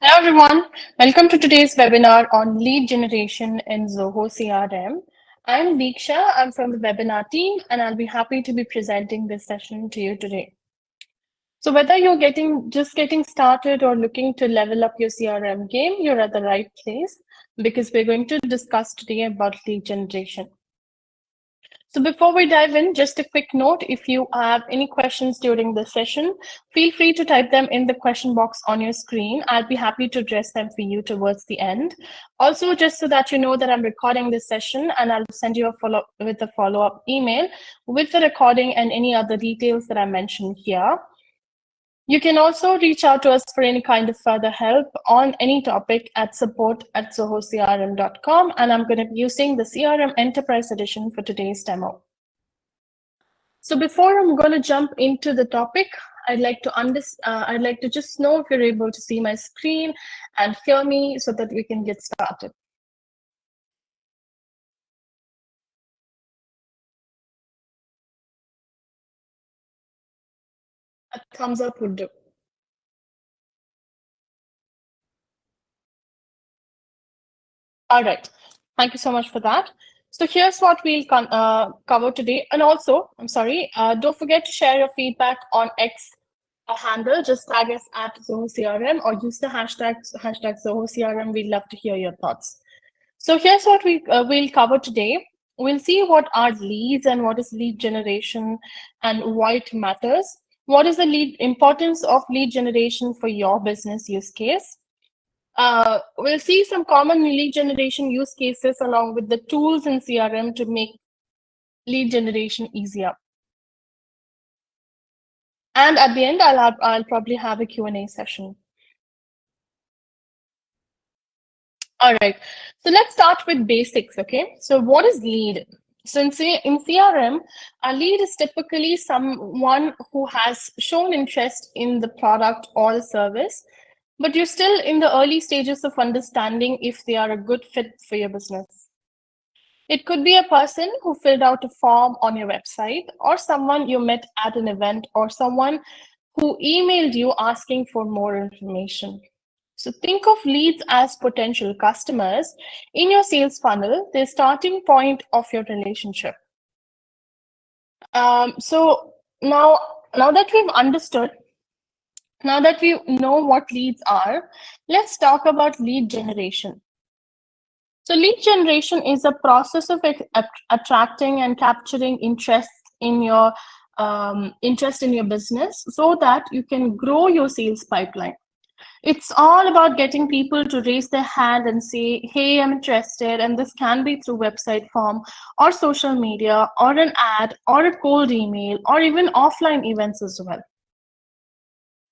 Hello everyone, welcome to today's webinar on lead generation in Zoho CRM. I'm Deeksha, I'm from the webinar team and I'll be happy to be presenting this session to you today. So whether you're just getting started or looking to level up your CRM game, you're at the right place because we're going to discuss today about lead generation. So before we dive in, just a quick note, if you have any questions during the session, feel free to type them in the question box on your screen. I'll be happy to address them for you towards the end. Also, just so that you know that I'm recording this session and I'll send you a follow-up email with the recording and any other details that I mentioned here. You can also reach out to us for any kind of further help on any topic at support@zohocrm.com, and I'm going to be using the CRM Enterprise Edition for today's demo. So before I'm going to jump into the topic, I'd like to just know if you're able to see my screen and hear me so that we can get started. A thumbs up would do. All right. Thank you so much for that. So here's what we'll cover today. And also, I'm sorry, don't forget to share your feedback on X handle. Just tag us at Zoho CRM or use the hashtag Zoho CRM. We'd love to hear your thoughts. So here's what we'll cover today. We'll see what are leads and what is lead generation and why it matters. What is the importance of lead generation for your business use case? We'll see some common lead generation use cases along with the tools in CRM to make lead generation easier. And at the end, I'll probably have a Q&A session. All right, so let's start with basics, okay? So what is lead? So in CRM, a lead is typically someone who has shown interest in the product or the service, but you're still in the early stages of understanding if they are a good fit for your business. It could be a person who filled out a form on your website, or someone you met at an event, or someone who emailed you asking for more information. So think of leads as potential customers in your sales funnel, the starting point of your relationship. So now that we've understood, now that we know what leads are, let's talk about lead generation. So lead generation is a process of attracting and capturing interest in your business so that you can grow your sales pipeline. It's all about getting people to raise their hand and say, hey, I'm interested. And this can be through website form or social media or an ad or a cold email or even offline events as well.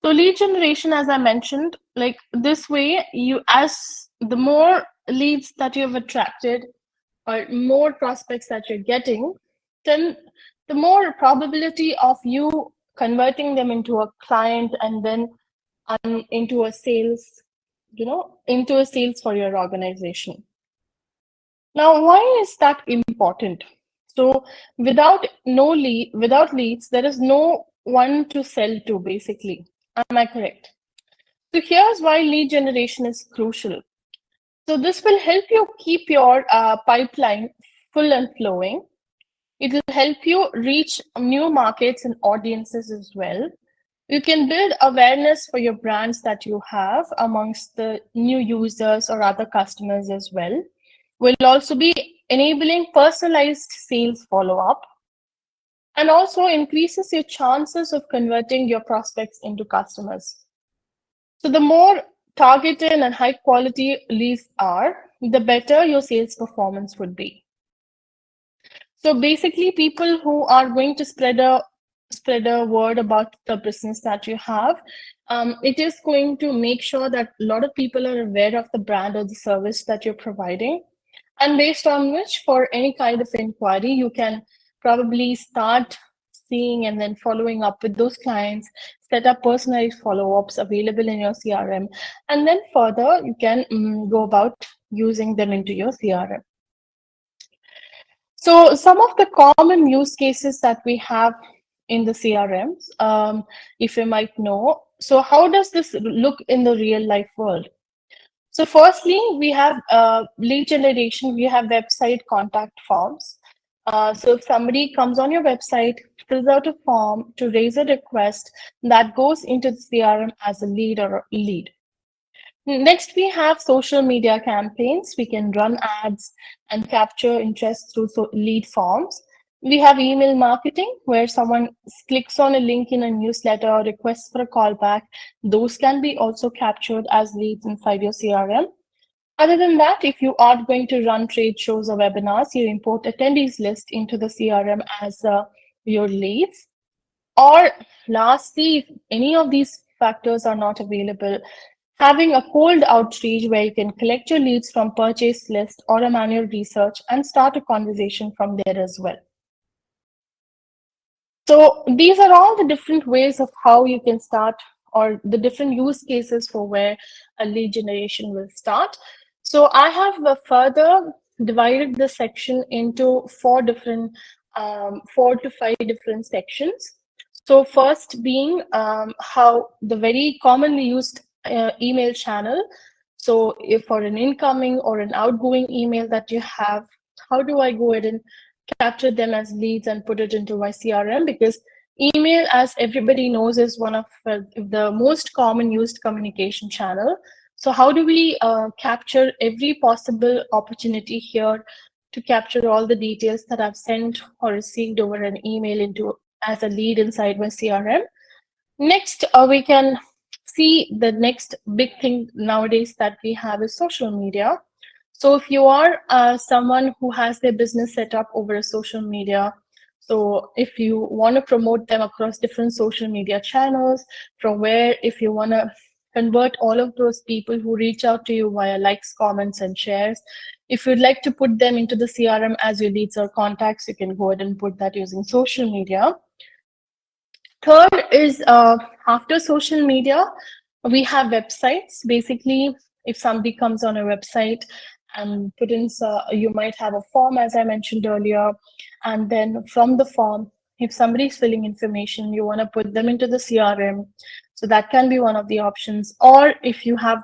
So lead generation, as I mentioned, like this way, as the more leads that you have attracted or more prospects that you're getting, then the more probability of you converting them into a client and then into a sales, into a sales for your organization. Now, why is that important? So without leads, there is no one to sell to, basically. Am I correct? So here's why lead generation is crucial. So this will help you keep your pipeline full and flowing. It will help you reach new markets and audiences as well. You can build awareness for your brands that you have amongst the new users or other customers as well. Will also be enabling personalized sales follow-up and also increases your chances of converting your prospects into customers. So the more targeted and high quality leads are, the better your sales performance would be. So basically, people who are going to spread a word about the business that you have, it is going to make sure that a lot of people are aware of the brand or the service that you're providing. And based on which, for any kind of inquiry, you can probably start seeing and then following up with those clients, set up personalized follow-ups available in your CRM, and then further you can go about using them into your CRM. So some of the common use cases that we have in the CRMs, if you might know. So how does this look in the real life world? So firstly, we have lead generation, we have website contact forms. So if somebody comes on your website, fills out a form to raise a request, that goes into the CRM as a lead or a lead. Next, we have social media campaigns. We can run ads and capture interest through lead forms. We have email marketing, where someone clicks on a link in a newsletter or requests for a callback. Those can be also captured as leads inside your CRM. Other than that, if you are going to run trade shows or webinars, you import attendees list into the CRM as your leads. Or lastly, if any of these factors are not available, having a cold outreach where you can collect your leads from purchase list or a manual research and start a conversation from there as well. So these are all the different ways of how you can start, or the different use cases for where a lead generation will start. So I have further divided the section into four to five different sections. So first being how the very commonly used email channel. So if for an incoming or an outgoing email that you have, how do I go ahead and capture them as leads and put it into my CRM? Because email, as everybody knows, is one of the most common used communication channel. So how do we capture every possible opportunity here to capture all the details that I've sent or received over an email into as a lead inside my CRM? Next, we can see the next big thing nowadays that we have is social media. So if you are someone who has their business set up over a social media, so if you want to promote them across different social media channels, from where if you want to convert all of those people who reach out to you via likes, comments, and shares, if you'd like to put them into the CRM as your leads or contacts, you can go ahead and put that using social media. Third is after social media, we have websites. Basically, if somebody comes on a website and put in, you might have a form, as I mentioned earlier, and then from the form, if somebody is filling information, you want to put them into the CRM. So that can be one of the options. Or if you have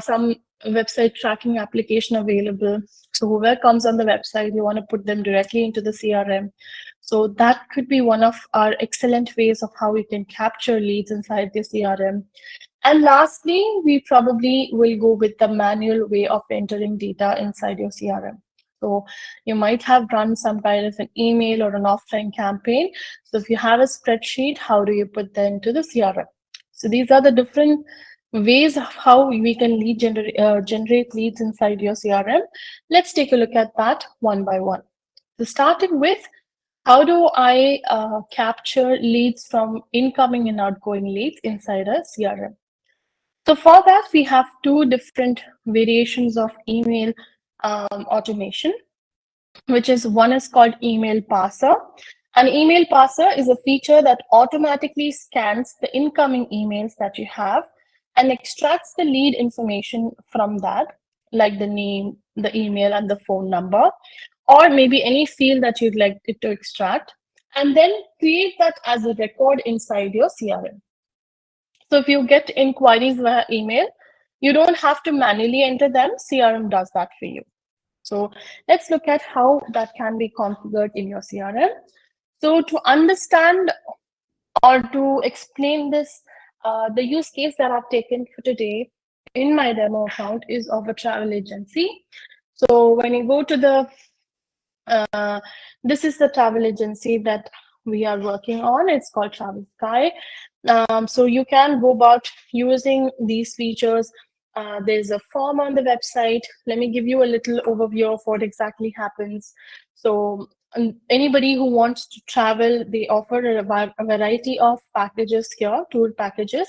some website tracking application available, so whoever comes on the website, you want to put them directly into the CRM. So that could be one of our excellent ways of how we can capture leads inside the CRM. And lastly, we probably will go with the manual way of entering data inside your CRM. So you might have run some kind of an email or an offline campaign. So if you have a spreadsheet, how do you put that into the CRM? So these are the different ways of how we can generate leads inside your CRM. Let's take a look at that one by one. So starting with, how do I capture leads from incoming and outgoing leads inside a CRM? So for that, we have two different variations of email automation, which is one is called email parser. An email parser is a feature that automatically scans the incoming emails that you have and extracts the lead information from that, like the name, the email, and the phone number, or maybe any field that you'd like it to extract, and then create that as a record inside your CRM. So if you get inquiries via email, you don't have to manually enter them. CRM does that for you. So let's look at how that can be configured in your CRM. So to understand or to explain this, the use case that I've taken for today in my demo account is of a travel agency. So when you go to the, this is the travel agency that we are working on. It's called Travel Sky. So you can go about using these features. There's a form on the website. Let me give you a little overview of what exactly happens. So anybody who wants to travel, they offer a variety of packages here, tour packages.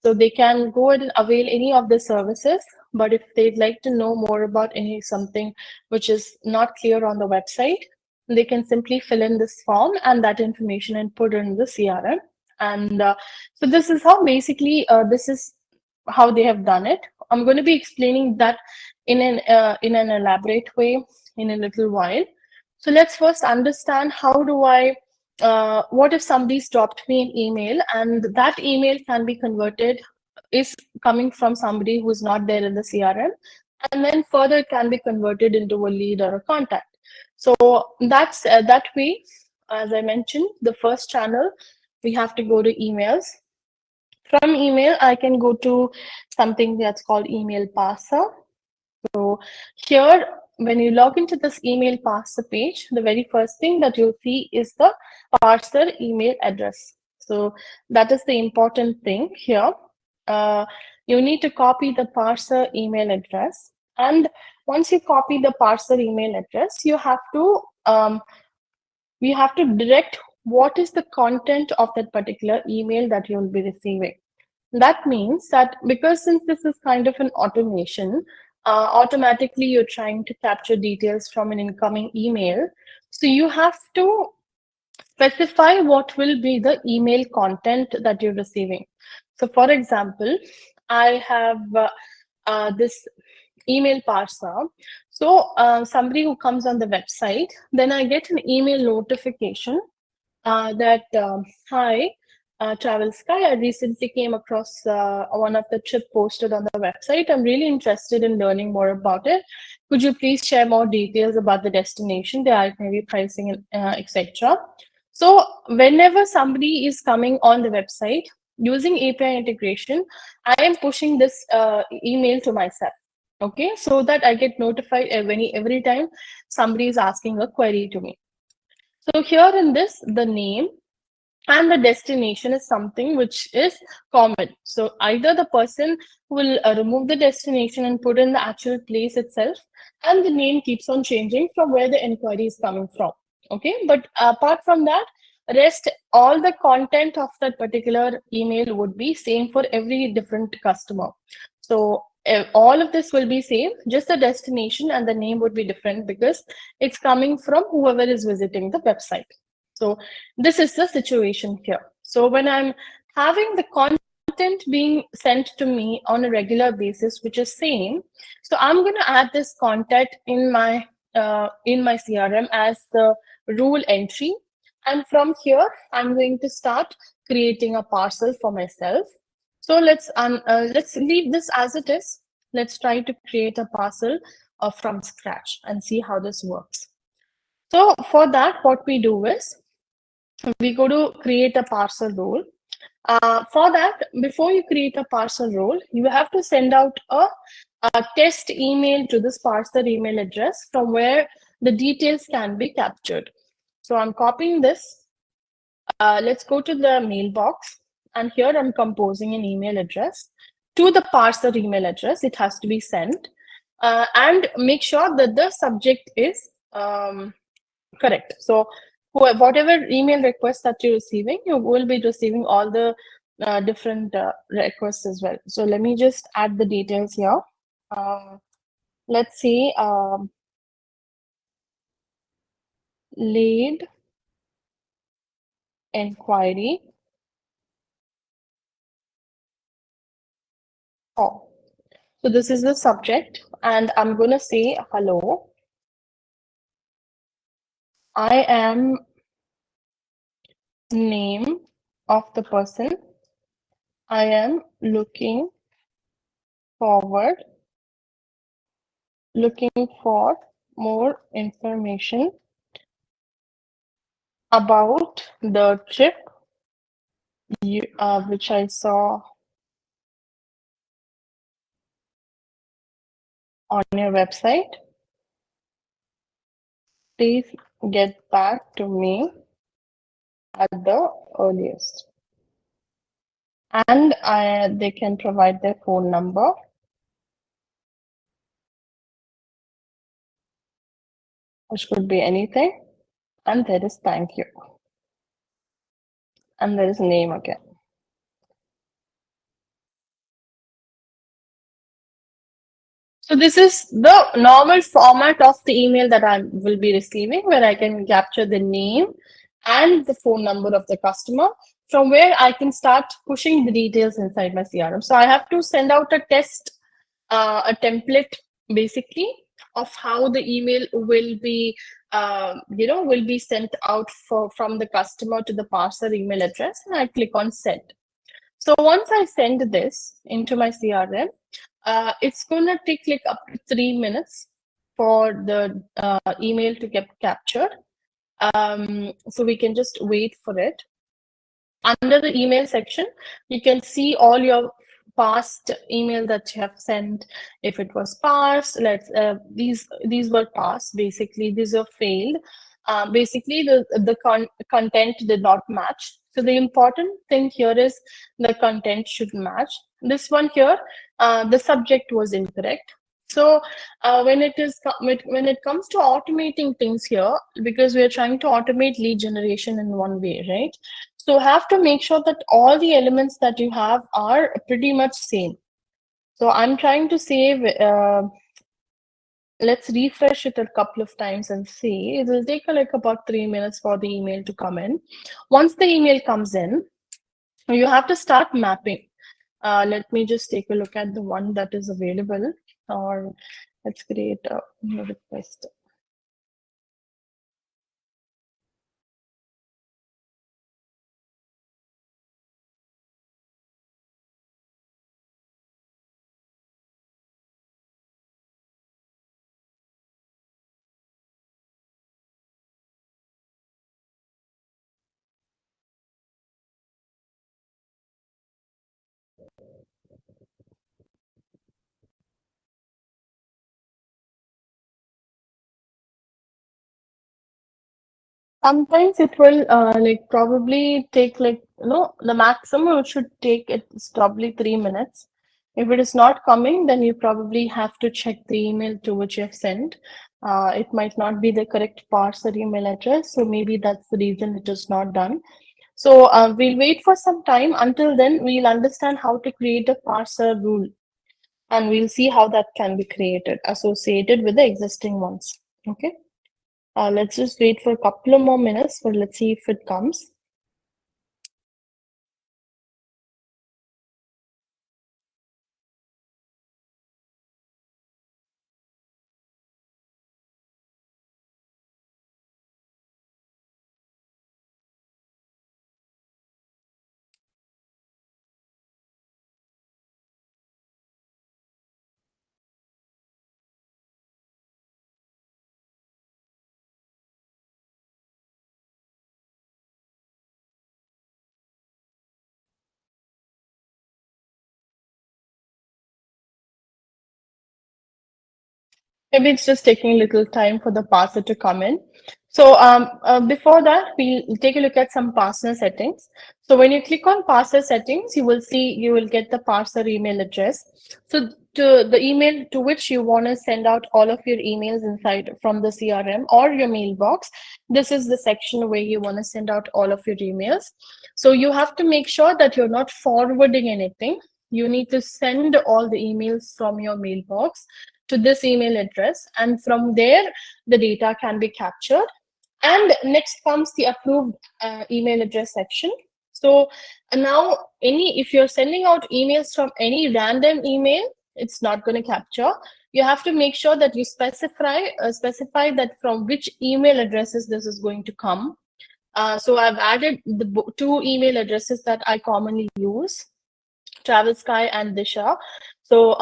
So they can go ahead and avail any of the services. But if they'd like to know more about something which is not clear on the website, they can simply fill in this form and that information and put it in the CRM. And so this is how basically this is how they have done it. I'm going to be explaining that in an elaborate way in a little while. So let's first understand, how do I what if somebody's dropped me an email and that email can be converted is coming from somebody who's not there in the CRM, and then further it can be converted into a lead or a contact. So that's that way. As I mentioned, the first channel, we have to go to emails. From email, I can go to something that's called email parser. So here, when you log into this email parser page, the very first thing that you'll see is the parser email address. So that is the important thing here. You need to copy the parser email address. And once you copy the parser email address, we have to direct what is the content of that particular email that you'll be receiving. That means that because since this is kind of an automation, automatically you're trying to capture details from an incoming email. So you have to specify what will be the email content that you're receiving. So for example, I have this email parser. So somebody who comes on the website, then I get an email notification that, hi, Travel Sky, I recently came across one of the trip posted on the website. I'm really interested in learning more about it. Could you please share more details about the destination, the itinerary, pricing, etc. So whenever somebody is coming on the website using API integration, I am pushing this email to myself. Okay, so that I get notified every time somebody is asking a query to me. So here in this, the name and the destination is something which is common. So either the person will remove the destination and put in the actual place itself, and the name keeps on changing from where the inquiry is coming from. Okay, but apart from that, rest all the content of that particular email would be same for every different customer. So all of this will be same, just the destination and the name would be different because it's coming from whoever is visiting the website. So this is the situation here. So when I'm having the content being sent to me on a regular basis, which is same, so I'm going to add this content in my CRM as the rule entry. And from here, I'm going to start creating a parcel for myself. So let's leave this as it is. Let's try to create a parcel from scratch and see how this works. So for that, what we do is we go to create a parcel role. For that, before you create a parcel role, you have to send out a test email to this parcel email address from where the details can be captured. So I'm copying this. Let's go to the mailbox. And here I'm composing an email address to the parser email address. It has to be sent. And make sure that the subject is correct. So whatever email requests that you're receiving, you will be receiving all the different requests as well. So let me just add the details here. Let's see, lead inquiry. Oh, so this is the subject, and I'm going to say hello. I am name of the person. I am looking for more information about the trip which I saw on your website. Please get back to me at the earliest. And they can provide their phone number. Which could be anything. And there is thank you. And there is name again. So this is the normal format of the email that I will be receiving, where I can capture the name and the phone number of the customer, from where I can start pushing the details inside my CRM. So I have to send out a test, a template basically of how the email will be, will be sent out from the customer to the parser email address, and I click on send. So once I send this into my CRM, it's going to take like up to 3 minutes for the email to get captured. So we can just wait for it. Under the email section, you can see all your past email that you have sent. If it was parsed, these were parsed. Basically, these are failed. Basically, the content did not match. So the important thing here is the content should match. This one here, the subject was incorrect. So when it comes to automating things here, because we are trying to automate lead generation in one way, right? So have to make sure that all the elements that you have are pretty much same. So I'm trying to save, let's refresh it a couple of times and see. It will take like about 3 minutes for the email to come in. Once the email comes in, you have to start mapping. Let me just take a look at the one that is available, or let's create a request. Sometimes it will like probably take like, the maximum it should take it's probably 3 minutes. If it is not coming, then you probably have to check the email to which you have sent. It might not be the correct parser email address, so maybe that's the reason it is not done. So we'll wait for some time. Until then, we'll understand how to create a parser rule, and we'll see how that can be created associated with the existing ones. Okay. Let's just wait for a couple of more minutes. For let's see if it comes. Maybe it's just taking a little time for the parser to come in. So before that, we'll take a look at some parser settings. So when you click on parser settings, you will get the parser email address. So to the email to which you want to send out all of your emails inside from the CRM or your mailbox, this is the section where you want to send out all of your emails. So you have to make sure that you're not forwarding anything. You need to send all the emails from your mailbox to this email address, and from there the data can be captured. And next comes the approved email address section. So now if you're sending out emails from any random email, it's not going to capture. You have to make sure that you specify that from which email addresses this is going to come. So I've added the two email addresses that I commonly use, Travel Sky and Disha. So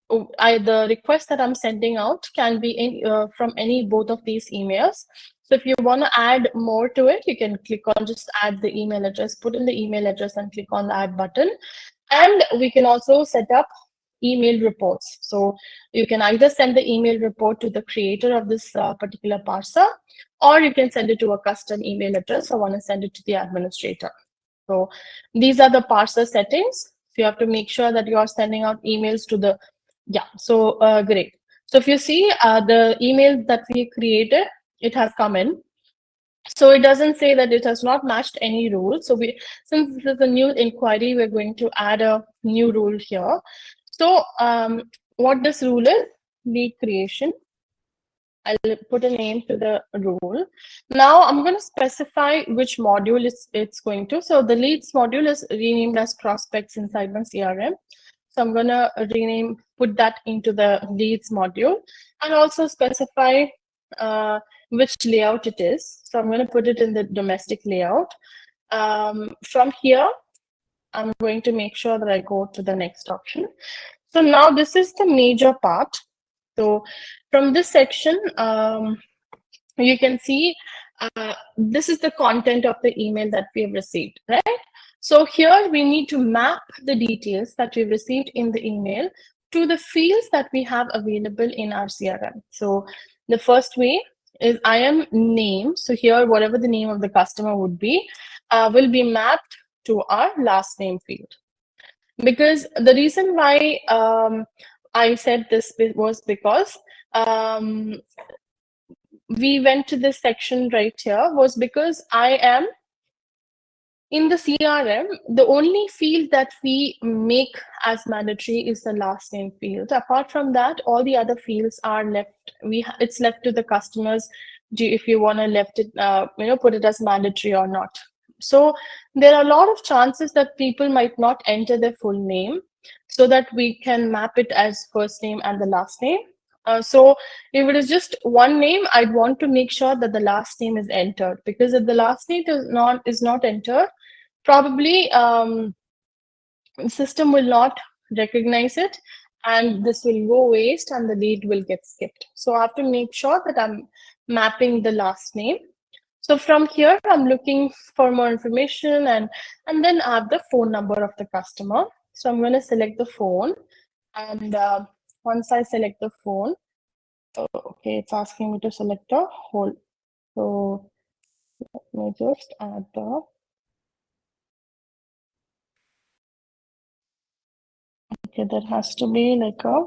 the request that I'm sending out can be from any both of these emails. So if you want to add more to it, you can click on just add the email address, put in the email address and click on the add button. And we can also set up email reports. So you can either send the email report to the creator of this particular parser, or you can send it to a custom email address. I want to send it to the administrator. So these are the parser settings. So you have to make sure that you are sending out emails to the, so great. So if you see the email that we created, it has come in. So it doesn't say that it has not matched any rule. So since this is a new inquiry, we're going to add a new rule here. So what this rule is, lead creation. I'll put a name to the rule. Now I'm going to specify which module it's going to. So the leads module is renamed as prospects inside my CRM. So I'm going to put that into the leads module, and also specify which layout it is. So I'm going to put it in the domestic layout. From here, I'm going to make sure that I go to the next option. So now this is the major part. So from this section, you can see this is the content of the email that we have received, right? So here we need to map the details that we've received in the email to the fields that we have available in our CRM. So the first way is IM name. So here, whatever the name of the customer would be, will be mapped to our last name field. Because the reason why I said this was because we went to this section right here was because I am in the CRM, the only field that we make as mandatory is the last name field. Apart from that, all the other fields are left. It's left to the customers if you want to left it, put it as mandatory or not. So there are a lot of chances that people might not enter their full name, so that we can map it as first name and the last name. So if it is just one name, I'd want to make sure that the last name is entered, because if the last name is not entered, probably the system will not recognize it, and this will go waste and the lead will get skipped. So I have to make sure that I'm mapping the last name. So from here, I'm looking for more information, and then I have the phone number of the customer. So I'm going to select the phone, and once I select the phone, okay, it's asking me to select a whole. So let me just add the. Okay, that has to be like a.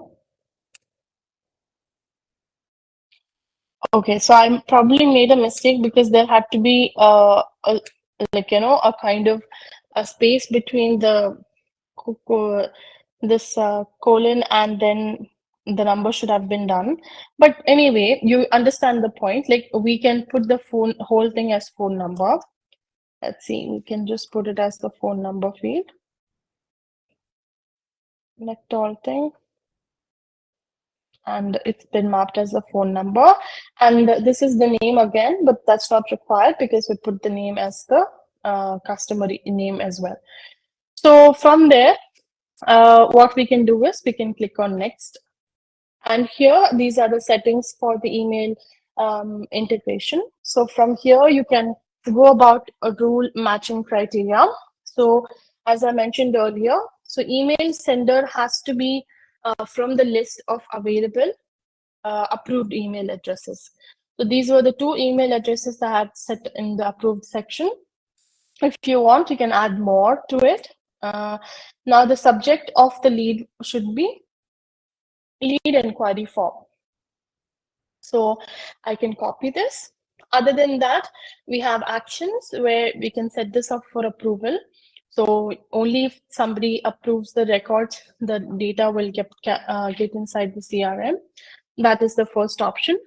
Okay, so I probably made a mistake because there had to be a kind of a space between the this colon, and then the number should have been done. But anyway, you understand the point. Like, we can put the whole thing as phone number. Let's see, we can just put it as the phone number field. Select all thing. And it's been mapped as a phone number. And this is the name again, but that's not required because we put the name as the customer name as well. So from there, what we can do is we can click on next. And here, these are the settings for the email integration. So from here, you can go about a rule matching criteria. So as I mentioned earlier, so email sender has to be from the list of available approved email addresses. So these were the 2 email addresses that I had set in the approved section. If you want, you can add more to it. Now the subject of the lead should be lead inquiry form. So I can copy this. Other than that, we have actions where we can set this up for approval. So only if somebody approves the record, the data will get inside the CRM. That is the first option.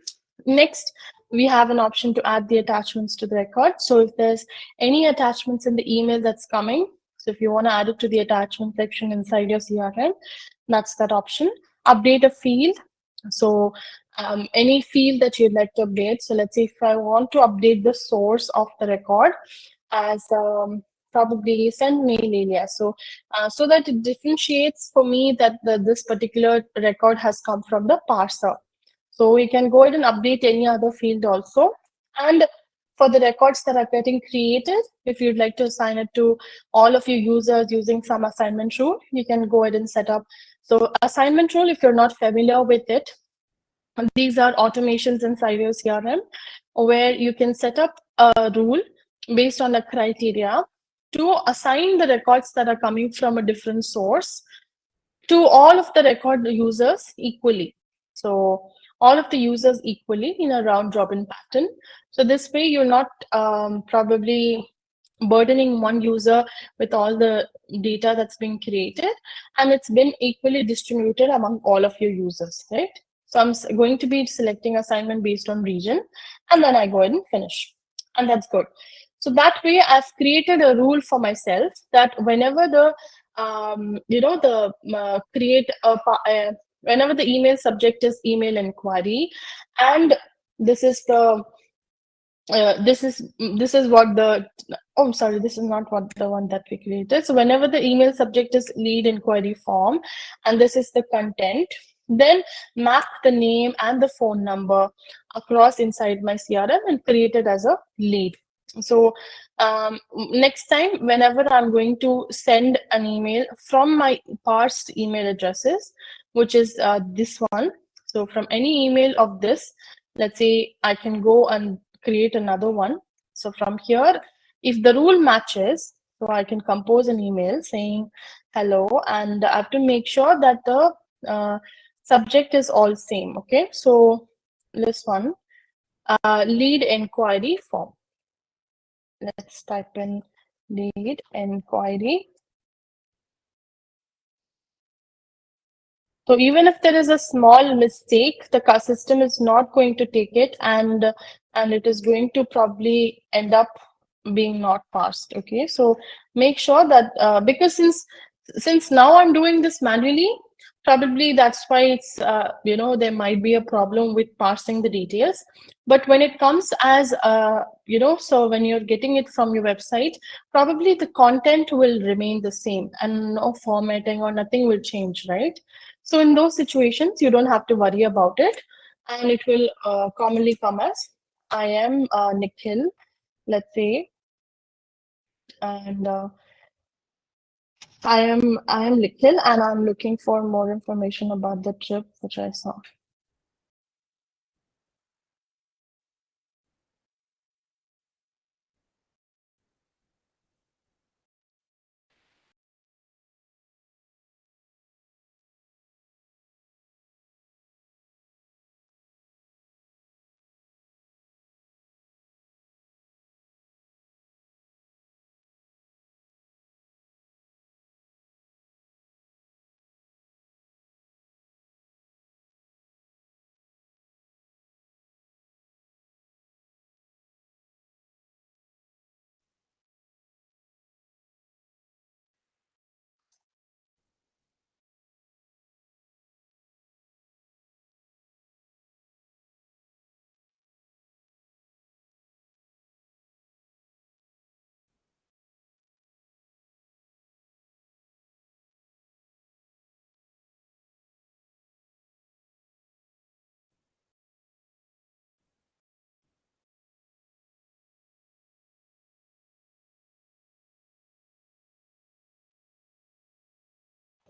Next, we have an option to add the attachments to the record. So if there's any attachments in the email that's coming, so if you want to add it to the attachment section inside your CRM, that's that option. Update a field. So any field that you'd like to update. So let's say if I want to update the source of the record as probably send mail alias. So so that it differentiates for me that this particular record has come from the parser. So we can go ahead and update any other field also. And for the records that are getting created, if you'd like to assign it to all of your users using some assignment rule, you can go ahead and set up. So assignment rule, if you're not familiar with it, these are automations inside your CRM where you can set up a rule based on a criteria to assign the records that are coming from a different source to all of the record users equally. So all of the users equally in a round robin pattern. So this way you're not probably burdening one user with all the data that's being created, and it's been equally distributed among all of your users, right? So I'm going to be selecting assignment based on region, and then I go ahead and finish, and that's good. So that way I've created a rule for myself that whenever the whenever the email subject is email inquiry, and this is the this is what the oh I'm sorry, this is not what the one that we created. So whenever the email subject is lead inquiry form and this is the content, then map the name and the phone number across inside my CRM and create it as a lead. So next time whenever I'm going to send an email from my parsed email addresses, which is this one, so from any email of this, let's say I can go and create another one. So from here, if the rule matches, so I can compose an email saying hello, and I have to make sure that the subject is all same. Okay, so this one, lead inquiry form. Let's type in lead inquiry. So even if there is a small mistake, the system is not going to take it, and it is going to probably end up being not parsed. Okay, so make sure that because since now I'm doing this manually, probably that's why it's there might be a problem with parsing the details. But when it comes as so when you're getting it from your website, probably the content will remain the same and no formatting or nothing will change, right? So in those situations, you don't have to worry about it, and it will commonly come as I am Nikhil, let's say, and I am Nikhil, and I'm looking for more information about the trip which I saw.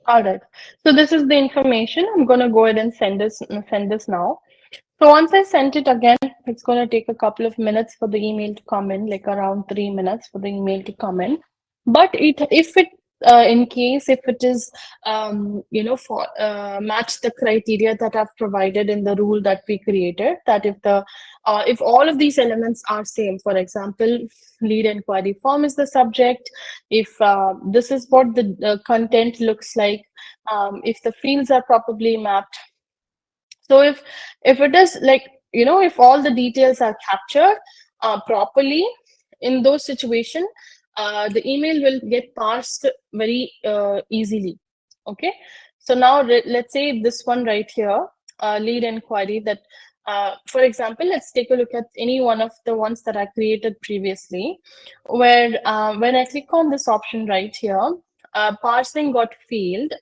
All right. So this is the information. I'm going to go ahead and send this now. So once I sent it again, it's going to take a couple of minutes for the email to come in, like around 3 minutes for the email to come in. But if it in case if it is for match the criteria that I've provided in the rule that we created, that if all of these elements are same, for example, lead inquiry form is the subject, if this is what the content looks like, if the fields are properly mapped, so if it is like, if all the details are captured properly in those situations, the email will get parsed very easily. Okay, so now let's say this one right here, lead inquiry, that for example, let's take a look at any one of the ones that I created previously, where when I click on this option right here, parsing got failed.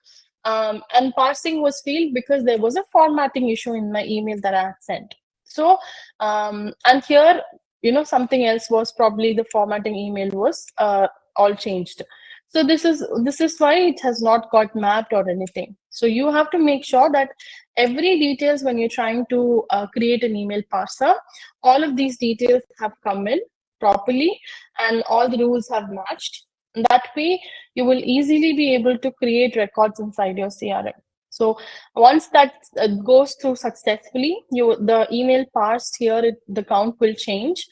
And parsing was failed because there was a formatting issue in my email that I had sent. So, and here, something else was probably the formatting email was all changed. So this is why it has not got mapped or anything. So you have to make sure that every details when you're trying to create an email parser, all of these details have come in properly and all the rules have matched. That way, you will easily be able to create records inside your CRM. So once that goes through successfully, the email parsed here, the count will change.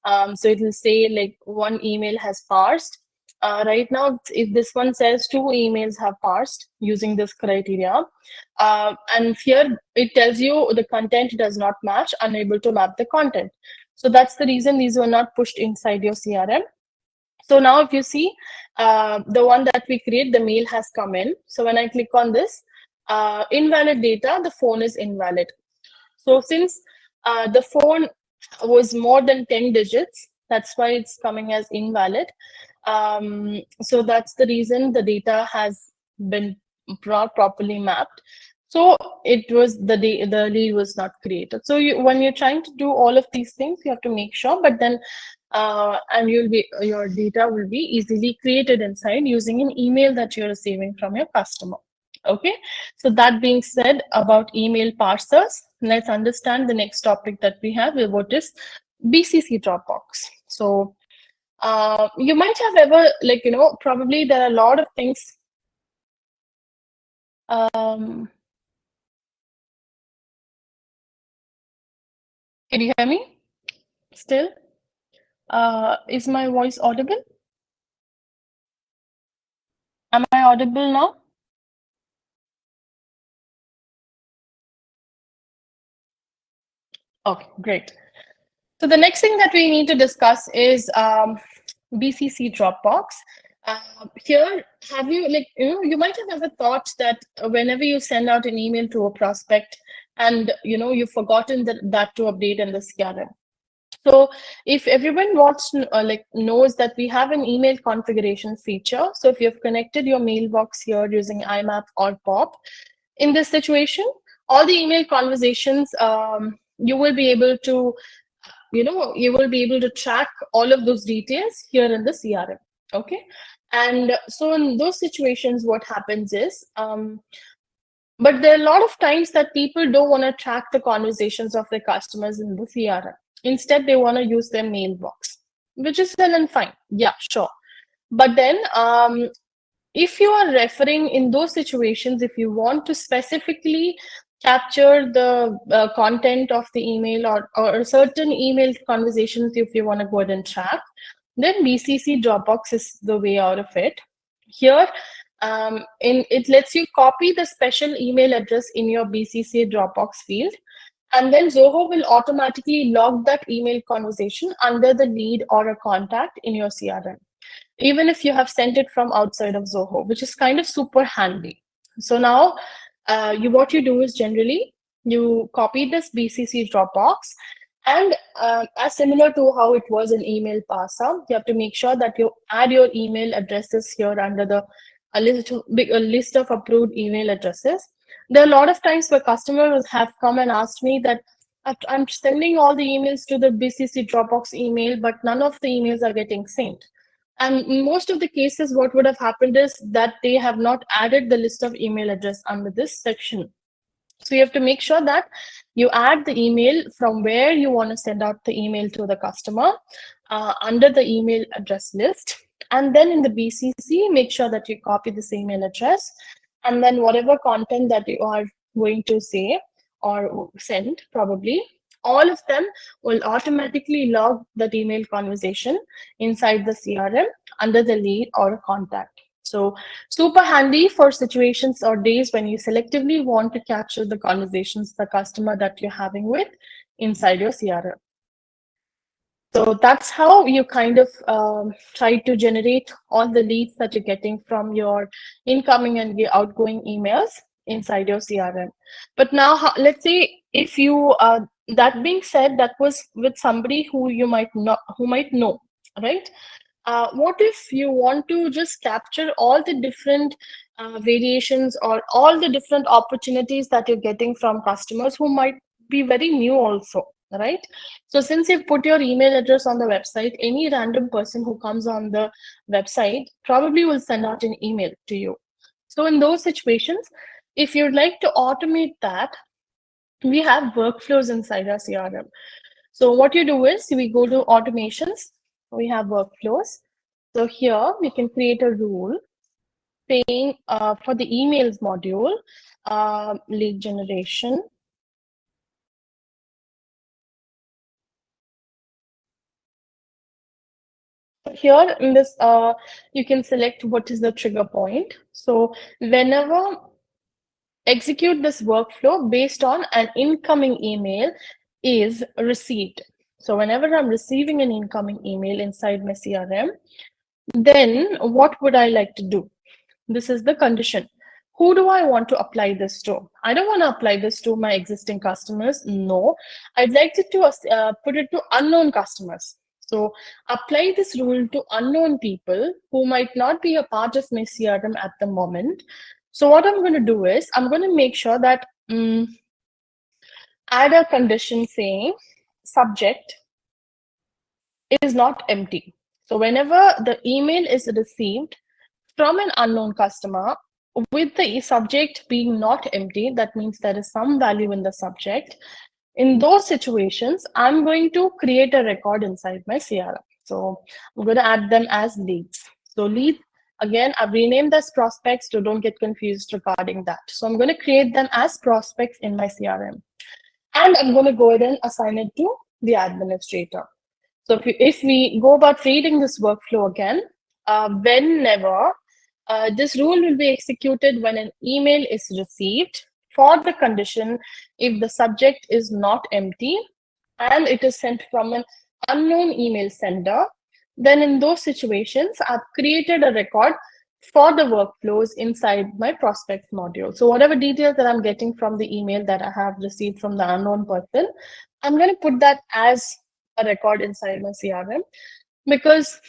So it will say like one email has parsed. Right now, if this one says 2 emails have parsed using this criteria, and here it tells you the content does not match, unable to map the content. So that's the reason these were not pushed inside your CRM. So now if you see the one that we create, the mail has come in. So when I click on this, invalid data, the phone is invalid. So since the phone was more than 10 digits. That's why it's coming as invalid. So that's the reason the data has been properly mapped. So it was the lead was not created. So when you're trying to do all of these things, you have to make sure. But then, and your data will be easily created inside using an email that you're receiving from your customer. Okay. So that being said about email parsers, let's understand the next topic that we have, what is BCC Dropbox. So you might have ever, like, probably there are a lot of things. Can you hear me still? Is my voice audible? Am I audible now? Okay, great. So the next thing that we need to discuss is BCC Dropbox. Here, have you, like, you might have ever thought that whenever you send out an email to a prospect and, you've forgotten that to update in the CRM. So if everyone wants to, knows that we have an email configuration feature. So if you've connected your mailbox here using IMAP or POP, in this situation, all the email conversations, you will be able to, you will be able to track all of those details here in the CRM. Okay. And so in those situations, what happens is, but there are a lot of times that people don't want to track the conversations of their customers in the CRM. Instead, they want to use their mailbox, which is well and fine. Yeah, sure. But then if you are referring in those situations, if you want to specifically capture the content of the email or certain email conversations, if you want to go ahead and track, then BCC Dropbox is the way out of it. Here, it lets you copy the special email address in your BCC Dropbox field, and then Zoho will automatically log that email conversation under the lead or a contact in your CRM, even if you have sent it from outside of Zoho, which is kind of super handy. So now, what you do is generally you copy this BCC Dropbox, and as similar to how it was in email parser, you have to make sure that you add your email addresses here under the a list of approved email addresses. There are a lot of times where customers have come and asked me that I'm sending all the emails to the BCC Dropbox email, but none of the emails are getting sent. And in most of the cases, what would have happened is that they have not added the list of email address under this section. So you have to make sure that you add the email from where you want to send out the email to the customer under the email address list. And then in the BCC, make sure that you copy this email address. And then whatever content that you are going to say or send, probably, all of them will automatically log that email conversation inside the CRM under the lead or contact. So super handy for situations or days when you selectively want to capture the conversations, the customer that you're having with inside your CRM. So that's how you kind of try to generate all the leads that you're getting from your incoming and your outgoing emails inside your CRM. But now, let's say if you, that being said, that was with somebody who you might not, who might know, right? What if you want to just capture all the different variations or all the different opportunities that you're getting from customers who might be very new also, right? So since you've put your email address on the website, any random person who comes on the website probably will send out an email to you. So in those situations, if you'd like to automate that, we have workflows inside our CRM. So what you do is we go to automations, we have workflows. So here we can create a rule saying for the emails module, lead generation. Here in this, you can select what is the trigger point. So whenever execute this workflow based on an incoming email is received. So whenever I'm receiving an incoming email inside my CRM, then what would I like to do? This is the condition. who do I want to apply this to? I don't want to apply this to my existing customers. No, I'd like it to put it to unknown customers. So apply this rule to unknown people who might not be a part of my CRM at the moment. So what I'm going to do is I'm going to make sure that add a condition saying subject is not empty. So whenever the email is received from an unknown customer with the subject being not empty, that means there is some value in the subject. In those situations, I'm going to create a record inside my CRM. So I'm going to add them as leads. So lead, again, I've renamed as prospects, so don't get confused regarding that. So I'm going to create them as prospects in my CRM. And I'm going to go ahead and assign it to the administrator. So if we go about reading this workflow again, whenever this rule will be executed when an email is received for the condition if the subject is not empty and it is sent from an unknown email sender, then in those situations, I've created a record for the workflows inside my prospects module. So whatever details that I'm getting from the email that I have received from the unknown person, I'm going to put that as a record inside my CRM, because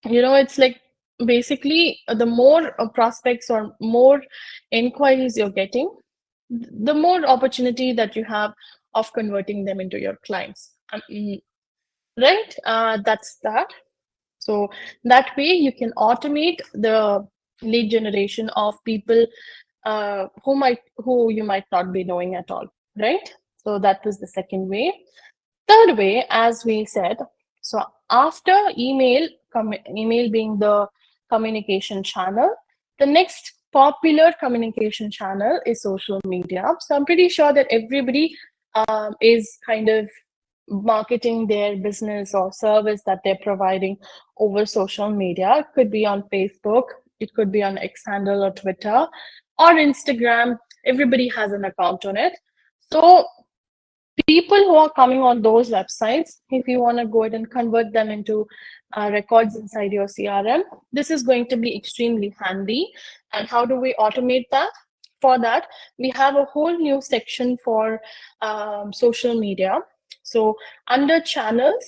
it's like basically the more prospects or more inquiries you're getting, the more opportunity that you have of converting them into your clients. Right? That's that. So that way you can automate the lead generation of people who you might not be knowing at all, right? So that was the second way. Third way, as we said, so after email being the communication channel, the next popular communication channel is social media. So I'm pretty sure that everybody is kind of marketing their business or service that they're providing over social media. It could be on Facebook, it could be on X handle or Twitter or Instagram. Everybody has an account on it. So people who are coming on those websites, if you want to go ahead and convert them into records inside your CRM, this is going to be extremely handy. And how do we automate that? For that, we have a whole new section for social media. So under channels,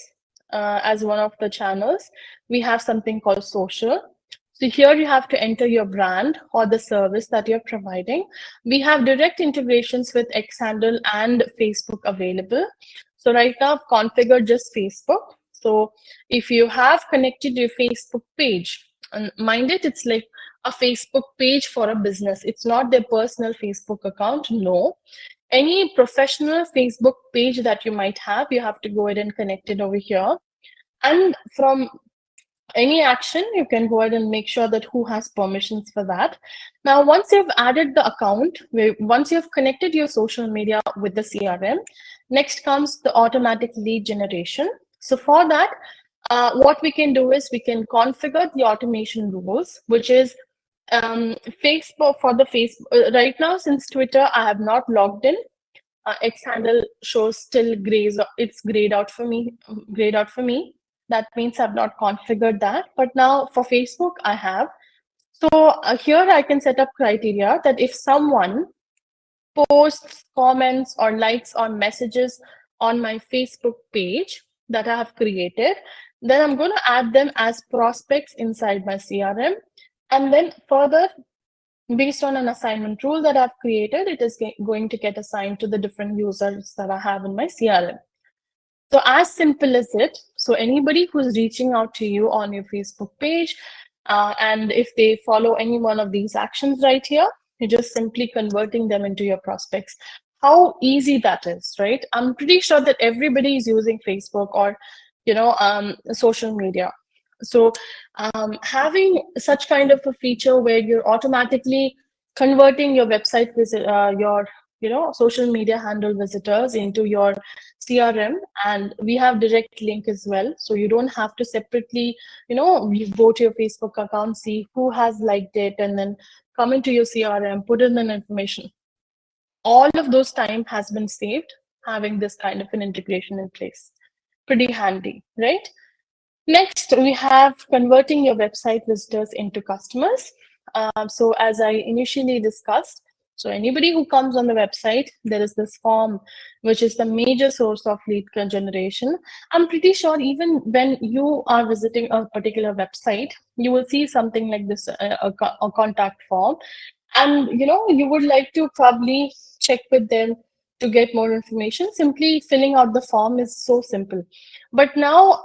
as one of the channels, we have something called social. So here you have to enter your brand or the service that you're providing. We have direct integrations with Xhandle and Facebook available. So right now I've configured just Facebook. So if you have connected your Facebook page, and mind it, it's like a Facebook page for a business. It's not their personal Facebook account, no. Any professional Facebook page that you might have, you have to go ahead and connect it over here. And from any action, you can go ahead and make sure that who has permissions for that. Now, once you've added the account, once you've connected your social media with the CRM, next comes the automatic lead generation. So for that, what we can do is we can configure the automation rules, which is Facebook for the Facebook. Right now, since Twitter, I have not logged in. X handle shows still grays. It's grayed out for me. That means I've not configured that. But now for Facebook, I have. So here I can set up criteria that if someone posts, comments, or likes on messages on my Facebook page that I have created, then I'm going to add them as prospects inside my CRM. And then further, based on an assignment rule that I've created, it is going to get assigned to the different users that I have in my CRM. So as simple as it. So anybody who's reaching out to you on your Facebook page, and if they follow any one of these actions right here, you're just simply converting them into your prospects. How easy that is, right? I'm pretty sure that everybody is using Facebook or, social media. So having such kind of a feature where you're automatically converting your website visit, your social media handle visitors into your CRM, and we have direct link as well, so you don't have to separately you go to your Facebook account, see who has liked it, and then come into your CRM, put in an information. All of those time has been saved having this kind of an integration in place. Pretty handy, right? Next, we have converting your website visitors into customers. So as I initially discussed, so anybody who comes on the website, there is this form, which is the major source of lead generation. I'm pretty sure even when you are visiting a particular website, you will see something like this, a contact form. And you would like to probably check with them to get more information. Simply filling out the form is so simple. But now,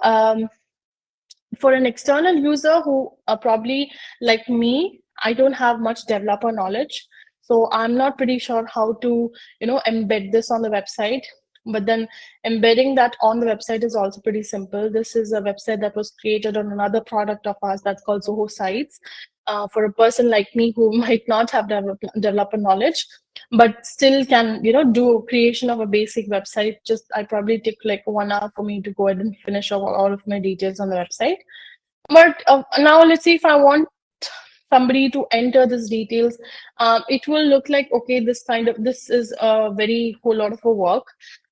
for an external user who probably like me, I don't have much developer knowledge, so I'm not pretty sure how to embed this on the website. But then embedding that on the website is also pretty simple. This is a website that was created on another product of ours that's called Zoho Sites. For a person like me who might not have developer knowledge, but still can do creation of a basic website, just I probably took like 1 hour for me to go ahead and finish all of my details on the website. But now let's see, if I want somebody to enter these details, it will look like, okay, this is a very whole lot of a work,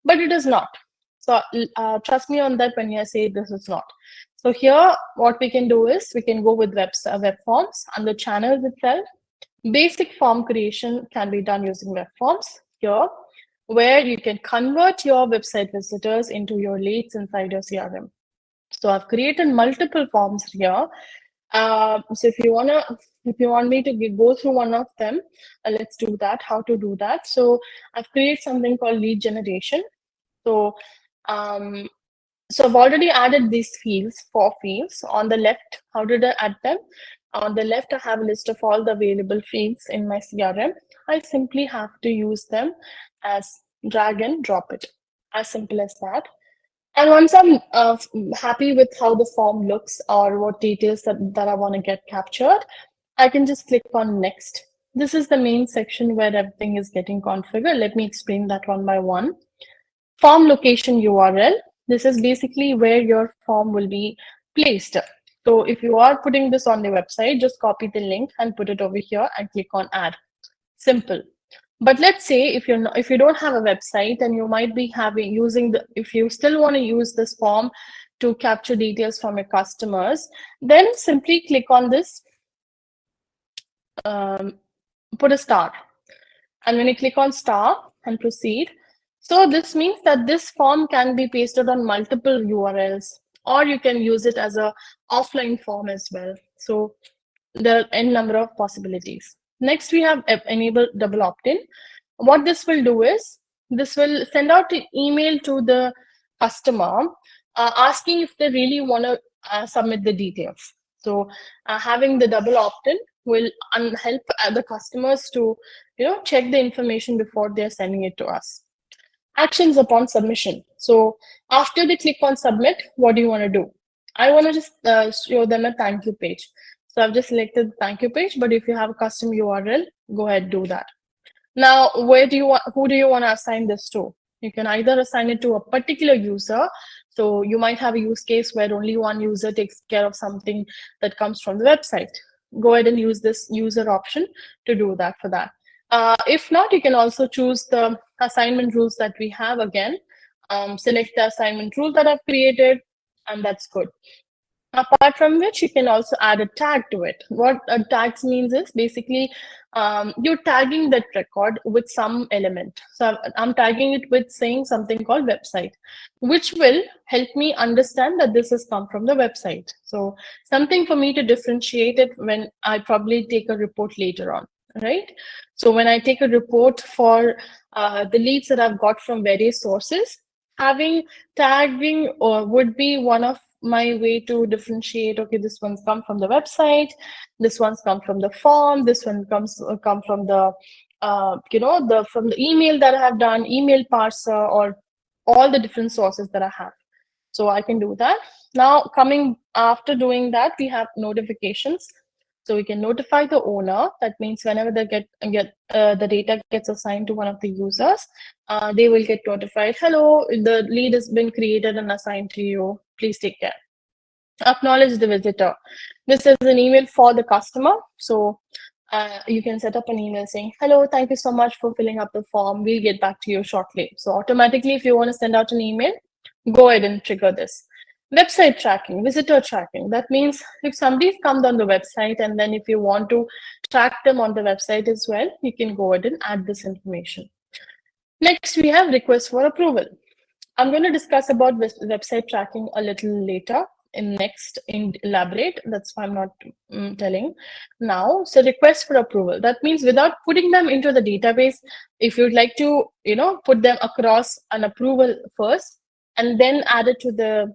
but it is not. So trust me on that when I say this is not. So here, what we can do is we can go with web forms under channels itself. Basic form creation can be done using web forms here, where you can convert your website visitors into your leads inside your CRM. So I've created multiple forms here. So if you want me to go through one of them, let's do that. How to do that? So I've created something called lead generation. So so I've already added these fields, 4 fields. On the left, how did I add them? On the left, I have a list of all the available fields in my CRM. I simply have to use them as drag and drop it. As simple as that. And once I'm happy with how the form looks or what details that I want to get captured, I can just click on next. This is the main section where everything is getting configured. Let me explain that one by one. Form location URL. This is basically where your form will be placed. So if you are putting this on the website, just copy the link and put it over here and click on add. Simple. But let's say if you don't have a website and you might be if you still want to use this form to capture details from your customers, then simply click on this, put a star. And when you click on star and proceed, so this means that this form can be pasted on multiple URLs, or you can use it as a offline form as well. So there are n number of possibilities. Next, we have enable double opt-in. What this will do is, this will send out an email to the customer asking if they really want to submit the details. So having the double opt-in will help the customers to check the information before they're sending it to us. Actions upon submission. So after they click on submit, what do you want to do? I want to just show them a thank you page. So I've just selected the thank you page, but if you have a custom URL, go ahead, do that. Now, who do you want to assign this to? You can either assign it to a particular user. So you might have a use case where only one user takes care of something that comes from the website. Go ahead and use this user option to do that for that. If not, you can also choose the assignment rules that we have again. Select the assignment rule that I've created, and that's good. Apart from which, you can also add a tag to it. What tags means is basically you're tagging that record with some element. So I'm tagging it with saying something called website, which will help me understand that this has come from the website. So something for me to differentiate it when I probably take a report later on, right? So when I take a report for the leads that I've got from various sources, having tagging would be one of my way to differentiate. Okay, this one's come from the website, this one's come from the form, this one come from the from the email that I have done, email parser, or all the different sources that I have. So I can do that. Now, coming after doing that, we have notifications. So we can notify the owner. That means whenever they the data gets assigned to one of the users, they will get notified. Hello, the lead has been created and assigned to you. Please take care. Acknowledge the visitor. This is an email for the customer. So you can set up an email saying, hello, thank you so much for filling up the form. We'll get back to you shortly. So automatically, if you want to send out an email, go ahead and trigger this. Website tracking, visitor tracking. That means if somebody's come on the website and then if you want to track them on the website as well, you can go ahead and add this information. Next, we have request for approval. I'm going to discuss about website tracking a little later in elaborate. That's why I'm not telling now. So request for approval. That means without putting them into the database, if you'd like to, put them across an approval first and then add it to the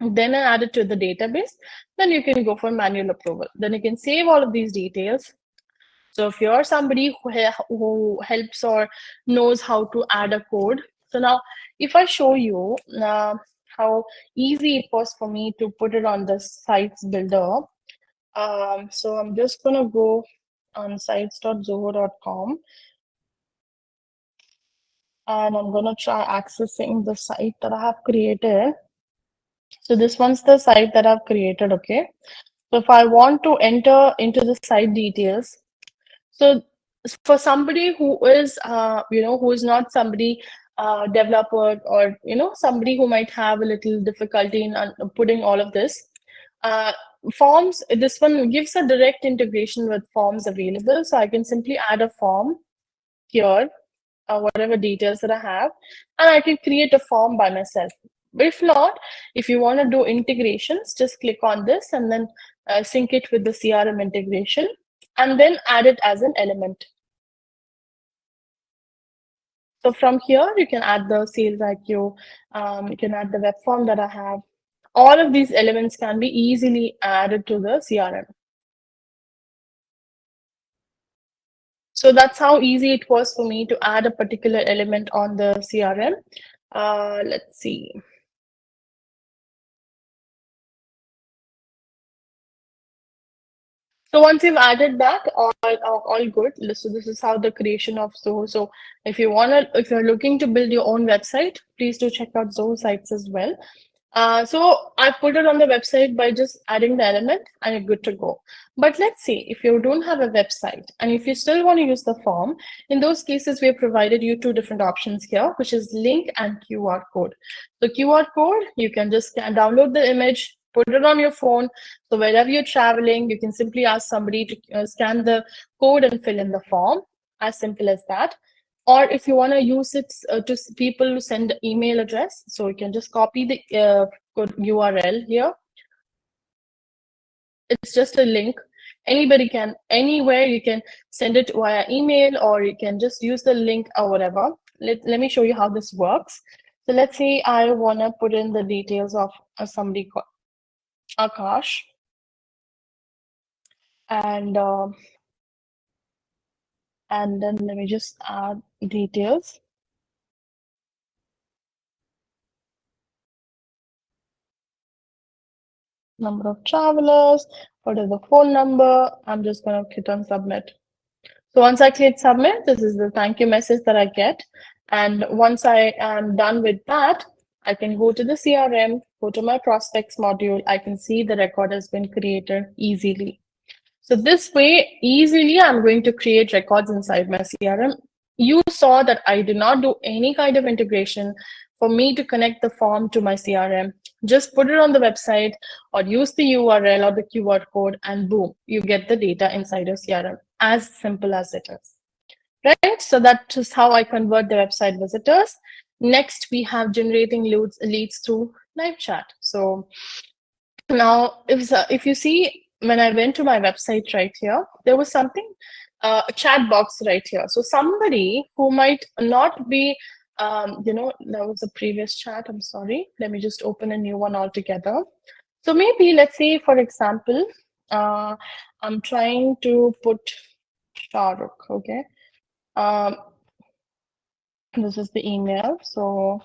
database, then you can go for manual approval. Then you can save all of these details. So if you're somebody who helps or knows how to add a code, so now if I show you how easy it was for me to put it on the sites builder, so I'm just gonna go on sites.zoho.com and I'm gonna try accessing the site that I have created. So this one's the site that I've created, okay? So if I want to enter into the site details, so for somebody who is, who is not somebody developer or, somebody who might have a little difficulty in putting all of this, forms, this one gives a direct integration with forms available. So I can simply add a form here, whatever details that I have, and I can create a form by myself. But if not, if you want to do integrations, just click on this and then sync it with the CRM integration and then add it as an element. So from here, you can add the sales IQ, you can add the web form that I have. All of these elements can be easily added to the CRM. So that's how easy it was for me to add a particular element on the CRM. Let's see. So once you've added that, all good. So this is how the creation of Zoho. So if you're looking to build your own website, please do check out Zoho sites as well. So I put it on the website by just adding the element and you're good to go. But let's say if you don't have a website and if you still want to use the form, in those cases, we have provided you two different options here, which is link and QR code. So QR code, you can just download the image, put it on your phone. So wherever you're traveling, you can simply ask somebody to scan the code and fill in the form. As simple as that. Or if you want to use it to people who send email address, so you can just copy the URL here. It's just a link. Anybody can, anywhere you can send it via email, or you can just use the link or whatever. Let me show you how this works. So let's say I want to put in the details of somebody called Akash. And then let me just add details. Number of travelers, what is the phone number? I'm just going to click on submit. So once I click submit, this is the thank you message that I get. And once I am done with that, I can go to the CRM, go to my prospects module. I can see the record has been created easily. So this way, easily, I'm going to create records inside my CRM. You saw that I did not do any kind of integration for me to connect the form to my CRM. Just put it on the website or use the URL or the QR code and boom, you get the data inside your CRM. As simple as it is. Right? So that is how I convert the website visitors. Next, we have generating leads through live chat. So now, if you see, when I went to my website right here, there was something, a chat box right here. So somebody who might not be, that was a previous chat. I'm sorry. Let me just open a new one altogether. So maybe let's say, for example, I'm trying to put Shahrukh. Okay. This is the email. So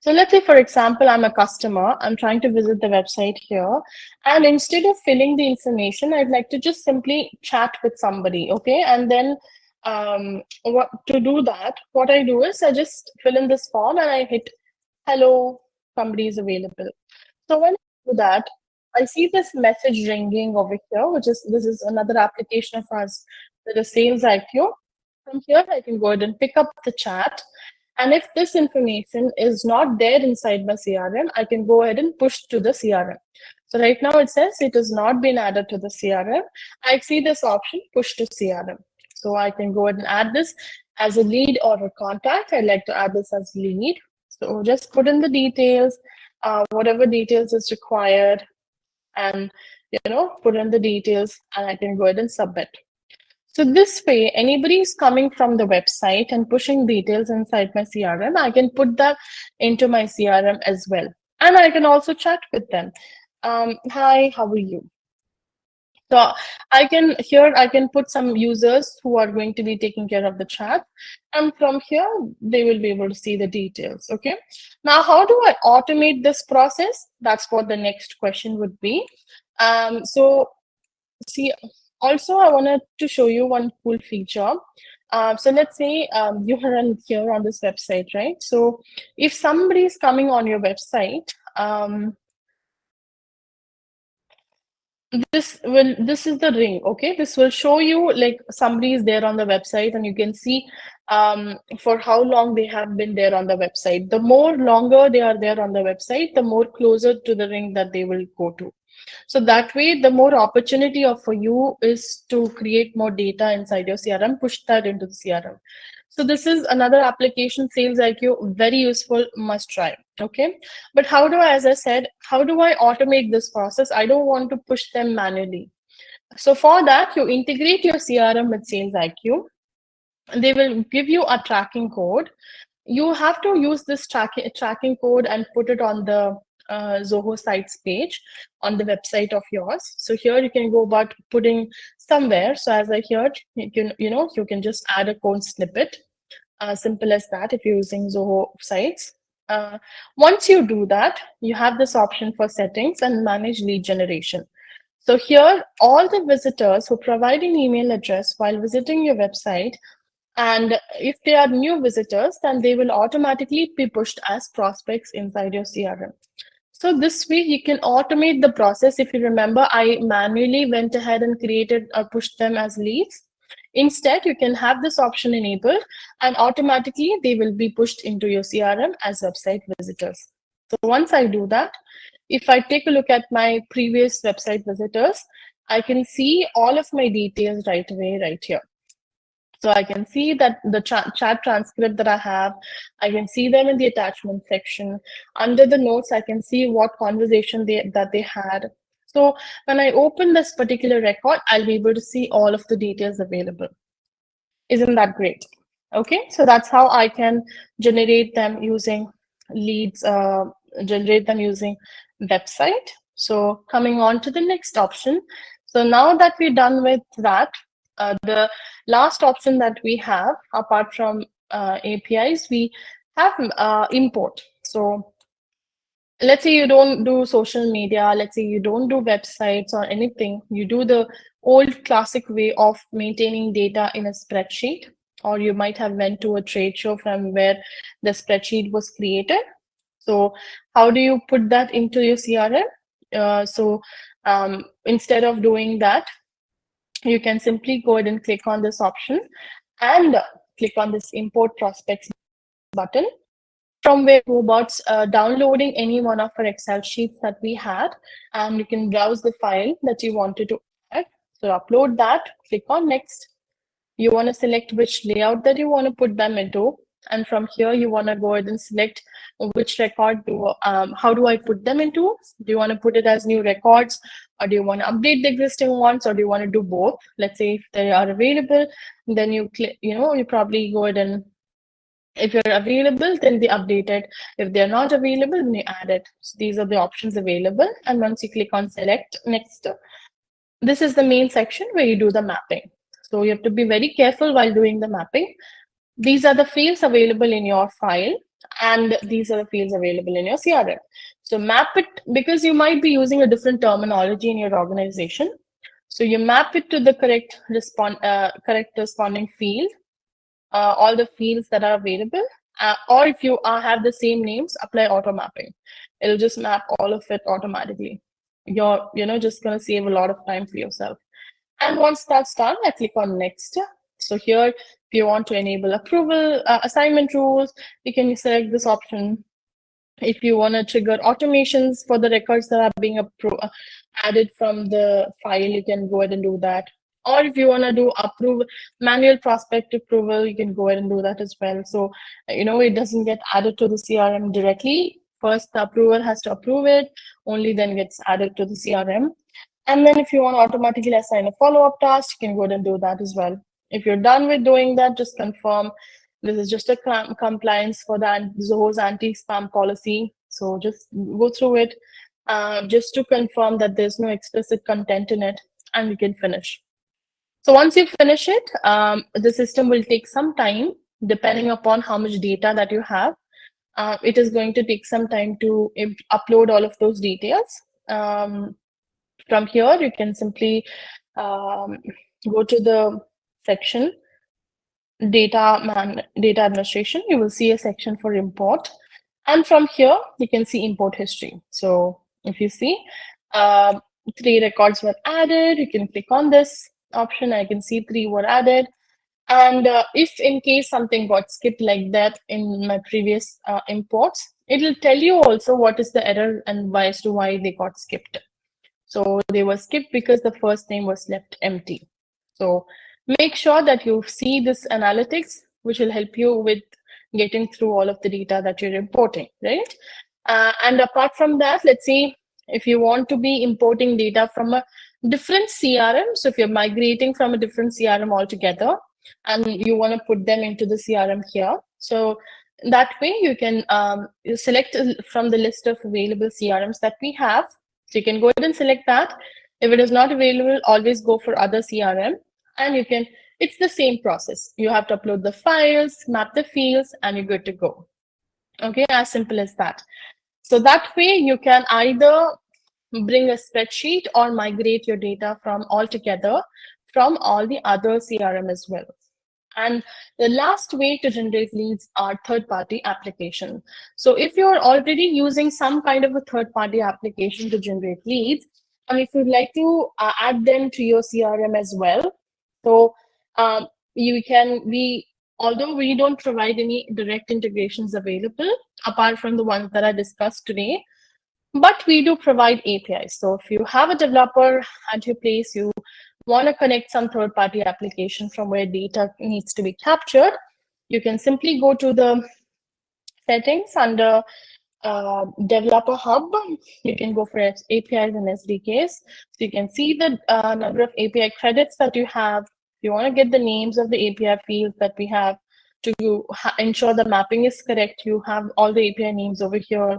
let's say, for example, I'm a customer, I'm trying to visit the website here, and instead of filling the information, I'd like to just simply chat with somebody, okay? And then to do that, what I do is I just fill in this form and I hit, hello, somebody is available. So when I do that, I see this message ringing over here, this is another application of ours, that is Sales IQ. From here, I can go ahead and pick up the chat. And if this information is not there inside my CRM, I can go ahead and push to the CRM. So right now it says it has not been added to the CRM. I see this option, push to CRM. So I can go ahead and add this as a lead or a contact. I'd like to add this as lead. So just put in the details, whatever details is required, and put in the details, and I can go ahead and submit. So this way, anybody is coming from the website and pushing details inside my CRM, I can put that into my CRM as well. And I can also chat with them. Hi, how are you? So I can put some users who are going to be taking care of the chat. And from here, they will be able to see the details. Okay. Now, how do I automate this process? That's what the next question would be. So see, also I wanted to show you one cool feature. So let's say you are here on this website, right? So if somebody is coming on your website, this is the ring. Okay, this will show you like somebody is there on the website, and you can see for how long they have been there on the website. The more longer they are there on the website, the more closer to the ring that they will go to. So that way, the more opportunity for you is to create more data inside your CRM, push that into the CRM. So this is another application, Sales IQ, very useful, must try. Okay, but how do I, as I said, how do I automate this process? I don't want to push them manually. So for that, you integrate your CRM with Sales IQ. They will give you a tracking code. You have to use this tracking code and put it on the Zoho sites page on the website of yours. So here you can go about putting somewhere. So as I heard, you can just add a code snippet. Simple as that if you're using Zoho sites. Once you do that, you have this option for settings and manage lead generation. So here, all the visitors who provide an email address while visiting your website, and if they are new visitors, then they will automatically be pushed as prospects inside your CRM. So this way you can automate the process. If you remember, I manually went ahead and created or pushed them as leads. Instead, you can have this option enabled, and automatically they will be pushed into your CRM as website visitors. So once I do that, if I take a look at my previous website visitors, I can see all of my details right away right here. So I can see that the chat transcript that I have, I can see them in the attachment section. Under the notes, I can see what conversation that they had. So when I open this particular record, I'll be able to see all of the details available. Isn't that great? Okay, so that's how I can generate them using leads, generate them using website. So coming on to the next option. So now that we're done with that, the last option that we have, apart from APIs, we have import. So let's say you don't do social media, let's say you don't do websites or anything, you do the old classic way of maintaining data in a spreadsheet, or you might have went to a trade show from where the spreadsheet was created. So how do you put that into your CRM? Instead of doing that, you can simply go ahead and click on this option and click on this import prospects button, from where you go about downloading any one of our Excel sheets that we had, and you can browse the file that you wanted to add. So upload that, click on next. You want to select which layout that you want to put them into. And from here, you want to go ahead and select which record, how do I put them into? Do you want to put it as new records, or do you want to update the existing ones, or do you want to do both? Let's say if they are available, then you click, you probably go ahead and if you're available, then they update it. If they're not available, then you add it. So these are the options available. And once you click on select next, this is the main section where you do the mapping. So you have to be very careful while doing the mapping. These are the fields available in your file, and these are the fields available in your CRM. So map it, because you might be using a different terminology in your organization. So you map it to the correct responding field, all the fields that are available, or if you have the same names, apply auto mapping. It'll just map all of it automatically. You're just going to save a lot of time for yourself. And once that's done, I click on next. So here If you want to enable approval, assignment rules, you can select this option. If you want to trigger automations for the records that are being added from the file, you can go ahead and do that. Or if you want to do manual prospect approval, you can go ahead and do that as well. So, it doesn't get added to the CRM directly. First, the approver has to approve it, only then gets added to the CRM. And then if you want to automatically assign a follow-up task, you can go ahead and do that as well. If you're done with doing that, just confirm. This is just a compliance for the Zoho's anti-spam policy. So just go through it just to confirm that there's no explicit content in it, and you can finish. So once you finish it, the system will take some time, depending upon how much data that you have. It is going to take some time to upload all of those details. From here, you can simply go to the section data administration. You will see a section for import, and from here you can see import history. So if you see 3 records were added, you can click on this option. I can see 3 were added. And if in case something got skipped like that in my previous imports, it will tell you also what is the error and why as to why they got skipped. So they were skipped because the first name was left empty. So make sure that you see this analytics, which will help you with getting through all of the data that you're importing, right? And apart from that, let's see if you want to be importing data from a different CRM. So if you're migrating from a different CRM altogether, and you want to put them into the CRM here. So that way you can select from the list of available CRMs that we have. So you can go ahead and select that. If it is not available, always go for other CRM. And you can, it's the same process. You have to upload the files, map the fields, and you're good to go. Okay, as simple as that. So that way you can either bring a spreadsheet or migrate your data from altogether from all the other CRM as well. And the last way to generate leads are third-party application. So if you're already using some kind of a third-party application to generate leads, and if you'd like to add them to your CRM as well, so although we don't provide any direct integrations available, apart from the ones that I discussed today, but we do provide APIs. So if you have a developer at your place, you want to connect some third-party application from where data needs to be captured, you can simply go to the settings under Developer Hub. You can go for APIs and SDKs. So you can see the number of API credits that you have. If you want to get the names of the API fields that we have to ensure the mapping is correct, you have all the API names over here.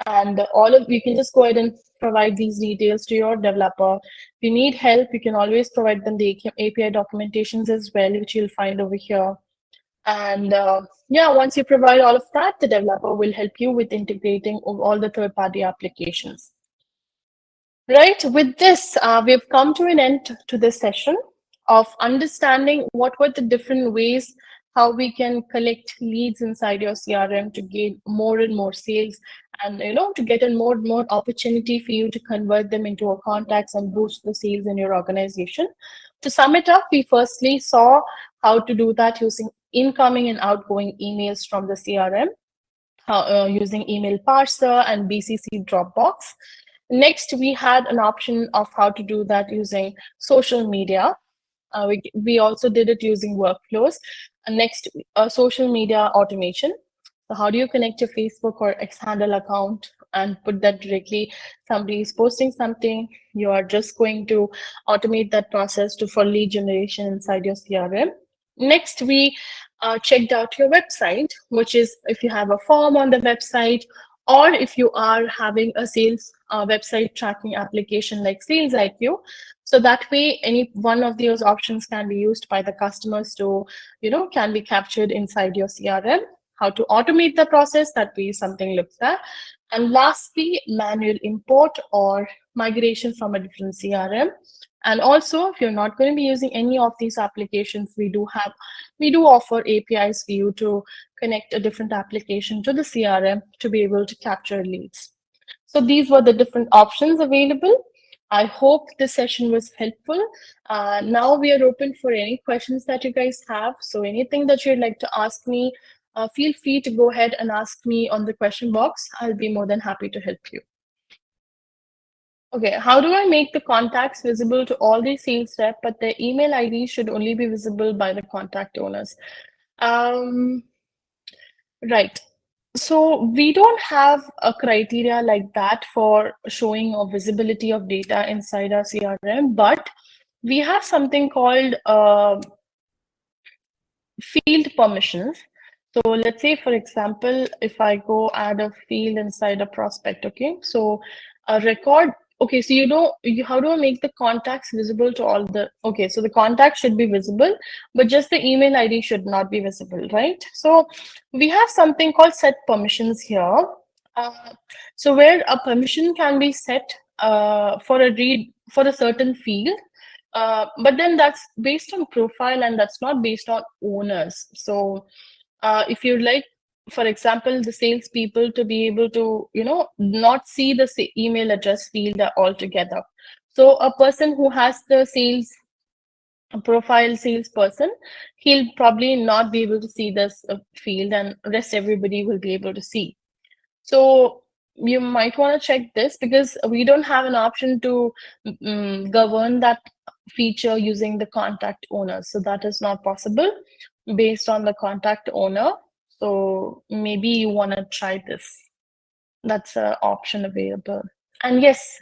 And you can just go ahead and provide these details to your developer. If you need help, you can always provide them the API documentations as well, which you'll find over here. And once you provide all of that, the developer will help you with integrating all the third-party applications. Right, with this, we've come to an end to this session of understanding what were the different ways how we can collect leads inside your CRM to gain more and more sales, and to get a more and more opportunity for you to convert them into your contacts and boost the sales in your organization. To sum it up, we firstly saw how to do that using incoming and outgoing emails from the CRM, using email parser and BCC Dropbox. Next, we had an option of how to do that using social media. We also did it using workflows. And next, social media automation. So how do you connect your Facebook or X handle account and put that directly? Somebody is posting something, you are just going to automate that process for lead generation inside your CRM. Next, we checked out your website, which is if you have a form on the website, or if you are having a sales website tracking application like Sales IQ. So that way, any one of those options can be used by the customers to, can be captured inside your CRM. How to automate the process, that way something looks at. And lastly, manual import or migration from a different CRM. And also, if you're not going to be using any of these applications, we do offer APIs for you to connect a different application to the CRM to be able to capture leads. So these were the different options available. I hope this session was helpful. Now we are open for any questions that you guys have. So anything that you'd like to ask me, feel free to go ahead and ask me on the question box. I'll be more than happy to help you. Okay, how do I make the contacts visible to all the sales rep, but their email ID should only be visible by the contact owners? Right. So we don't have a criteria like that for showing or visibility of data inside our CRM, but we have something called field permissions. So let's say, for example, if I go add a field inside a prospect, okay? So a record, okay, so how do I make the contacts visible to all the, okay, so the contact should be visible, but just the email ID should not be visible, right? So we have something called set permissions here. So where a permission can be set for a certain field, but then that's based on profile and that's not based on owners. So if you like, for example, the salespeople to be able to, not see the email address field altogether. So a person who has the sales profile salesperson, he'll probably not be able to see this field, and rest everybody will be able to see. So you might want to check this because we don't have an option to govern that feature using the contact owner. So that is not possible based on the contact owner. So maybe you want to try this. That's an option available. And yes,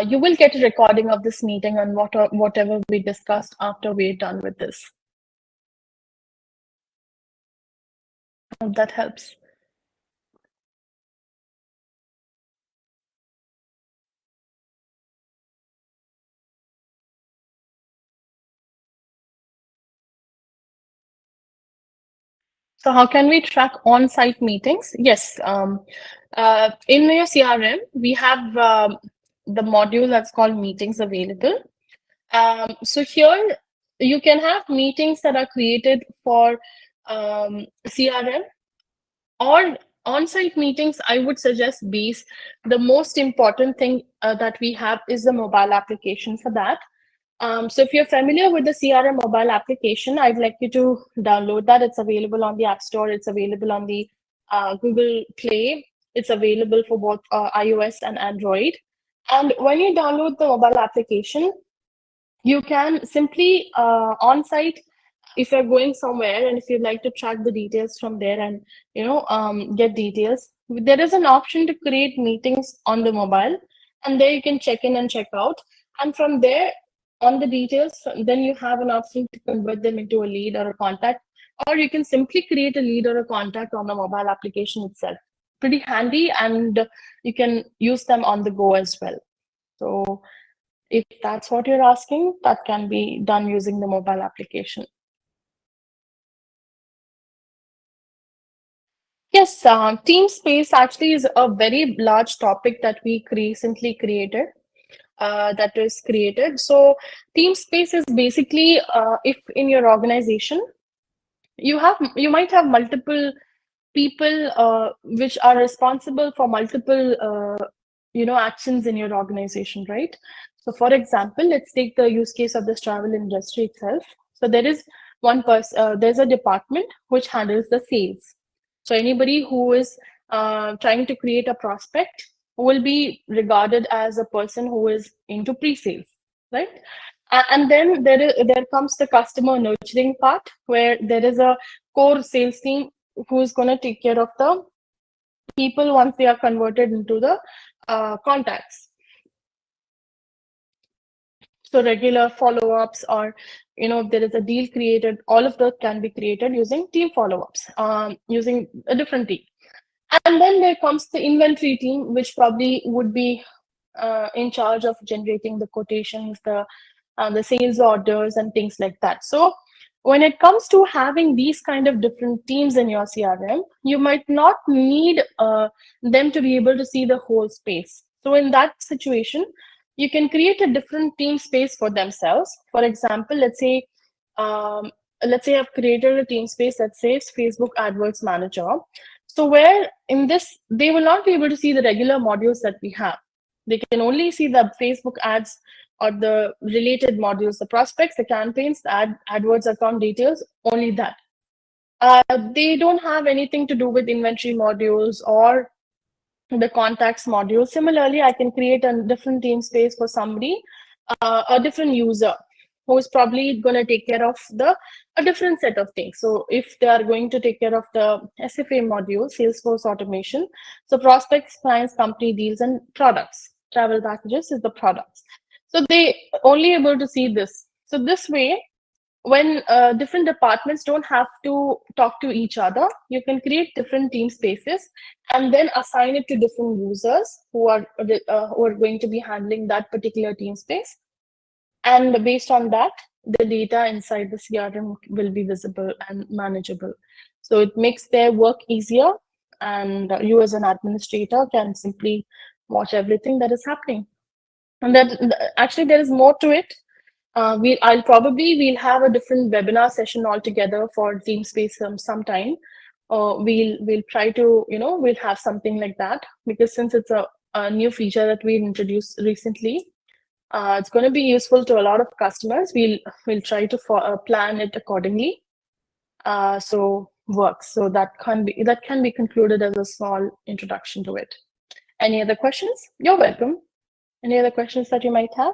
you will get a recording of this meeting and whatever we discussed after we're done with this. Hope that helps. So how can we track on-site meetings? Yes, in your CRM, we have the module that's called meetings available. So here you can have meetings that are created for CRM or on-site meetings. I would suggest base. The most important thing that we have is the mobile application for that. So if you're familiar with the CRM mobile application, I'd like you to download that. It's available on the App Store. It's available on the Google Play. It's available for both iOS and Android. And when you download the mobile application, you can simply on-site, if you're going somewhere and if you'd like to track the details from there and get details, there is an option to create meetings on the mobile, and there you can check in and check out. And from there, on the details, then you have an option to convert them into a lead or a contact, or you can simply create a lead or a contact on the mobile application itself. Pretty handy, and you can use them on the go as well. So if that's what you're asking, that can be done using the mobile application. Yes, team space actually is a very large topic that we recently created. That is created. So team space is basically if in your organization you might have multiple people which are responsible for multiple actions in your organization, right? So for example, let's take the use case of this travel industry itself. So there is one person, there's a department which handles the sales. So anybody who is trying to create a prospect will be regarded as a person who is into pre-sales, right? And then there comes the customer nurturing part, where there is a core sales team who is going to take care of the people once they are converted into the contacts. So regular follow-ups, or if there is a deal created, all of that can be created using team follow-ups, using a different team. And then there comes the inventory team, which probably would be in charge of generating the quotations, the sales orders, and things like that. So when it comes to having these kind of different teams in your CRM, you might not need them to be able to see the whole space. So in that situation, you can create a different team space for themselves. For example, let's say I've created a team space that says Facebook AdWords Manager. So where in this, they will not be able to see the regular modules that we have. They can only see the Facebook ads or the related modules, the prospects, the campaigns, the AdWords account details, only that. They don't have anything to do with inventory modules or the contacts module. Similarly, I can create a different team space for somebody, a different user who is probably going to take care of a different set of things. So if they are going to take care of the SFA module, Salesforce automation, so prospects, clients, company deals, and products, travel packages is the products. So they only able to see this. So this way, when different departments don't have to talk to each other, you can create different team spaces and then assign it to different users who are going to be handling that particular team space. And based on that, the data inside the CRM will be visible and manageable. So it makes their work easier, and you as an administrator can simply watch everything that is happening. And that actually there is more to it. We'll have a different webinar session altogether for TeamSpace sometime. We'll try to, we'll have something like that, because since it's a new feature that we introduced recently, it's going to be useful to a lot of customers. We'll try to plan it accordingly. So works. So that can be concluded as a small introduction to it. Any other questions? You're welcome. Any other questions that you might have?